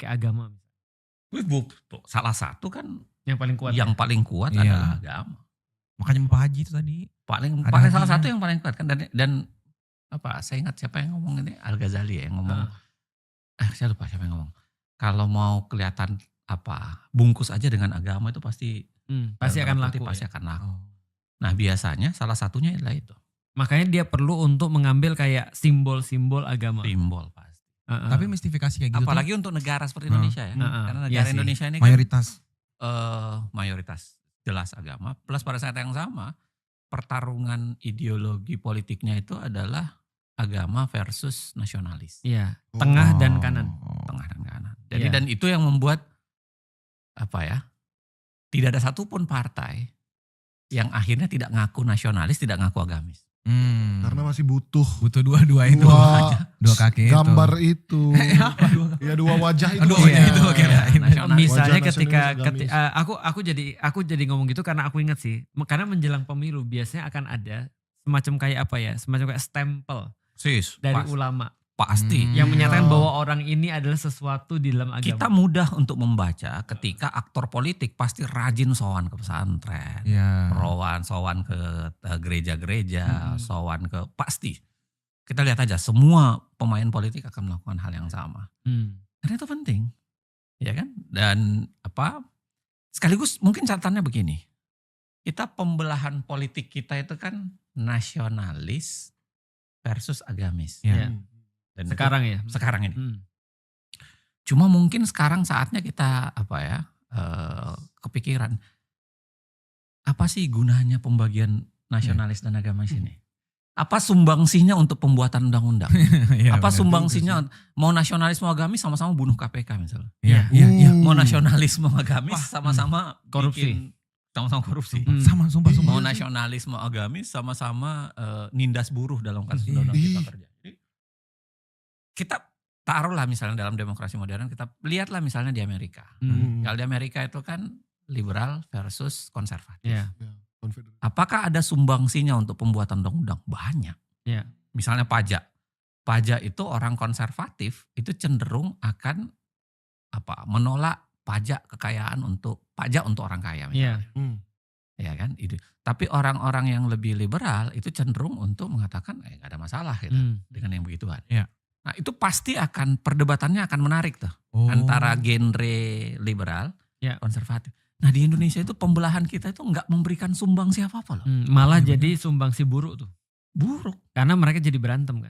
kayak agama. Salah satu kan Yang paling kuat. yang paling kuat Iya. adalah agama. Makanya Pak Haji itu tadi. Paling Ada salah hajinya. satu yang paling kuat kan dan apa? Saya ingat siapa yang ngomong ini, Al-Ghazali ya, yang ngomong. Saya lupa siapa yang ngomong. Kalau mau kelihatan apa, bungkus aja dengan agama itu pasti Pasti akan laku. Pasti Ya? akan laku. Nah, biasanya salah satunya adalah itu. Makanya dia perlu untuk mengambil kayak simbol-simbol agama. Simbol pasti. Tapi mistifikasi kayak gitu Apalagi untuk negara seperti Indonesia ya. Karena negara Iya sih. Indonesia ini tuh mayoritas. kan mayoritas jelas agama. Plus pada saat yang sama pertarungan ideologi politiknya itu adalah agama versus nasionalis. Iya, tengah dan Oh. kanan. Tengah dan kanan. Jadi Iya. dan itu yang membuat apa ya? Tidak ada satupun partai yang akhirnya tidak ngaku nasionalis, tidak ngaku agamis. Karena masih butuh Butuh dua itu. Dua kaki itu. gambar itu. Apa dua? Ya dua wajah itu. Aduh, maksudnya. itu oke lah. Nasionalis. Misalnya Wajah ketika nasionalis, agamis. aku jadi ngomong gitu karena aku ingat sih, karena menjelang pemilu biasanya akan ada semacam kayak apa ya, semacam kayak stempel dari ulama Pasti. yang menyatakan bahwa orang ini adalah sesuatu di dalam agama. Kita mudah untuk membaca ketika aktor politik pasti rajin sowan ke pesantren, Iya. sowan ke gereja-gereja, sowan ke pasti. Kita lihat aja semua pemain politik akan melakukan hal yang sama. Karena itu penting. Ya kan? Dan apa? Sekaligus mungkin catatannya begini. Kita pembelahan politik kita itu kan nasionalis versus agamis. Iya. Dan Sekarang ya. sekarang ini. Cuma mungkin sekarang saatnya kita apa ya kepikiran apa sih gunanya pembagian nasionalis dan agamis ini? Apa sumbangsinya untuk pembuatan undang-undang? Iya, Apa benar. sumbangsinya mau nasionalis mau agamis sama-sama bunuh KPK misalnya? Iya. Mau nasionalis mau agamis sama-sama korupsi. bikin sama-sama korupsi. Sama sumpah. Mau nasionalis mau agamis sama-sama nindas buruh dalam kasus Iya. undang-undang cipta kerja. Jadi, kita taruhlah misalnya dalam demokrasi modern, kita lihatlah misalnya di Amerika. Kalau di Amerika itu kan liberal versus konservatif. Iya. Apakah ada sumbangsinya untuk pembuatan undang-undang? Banyak. Iya. Misalnya pajak. Pajak itu orang konservatif itu cenderung akan menolak pajak kekayaan untuk orang kaya misalnya. Ya kan? Itu. Tapi orang-orang yang lebih liberal itu cenderung untuk mengatakan gak ada masalah gitu dengan yang begituan. Iya. Nah, itu pasti perdebatannya akan menarik tuh antara genre liberal, konservatif. Nah, di Indonesia itu pembelahan kita itu nggak memberikan sumbang siapa-apa loh. Malah jadi sumbangsi buruk tuh. Buruk. Karena mereka jadi berantem kan.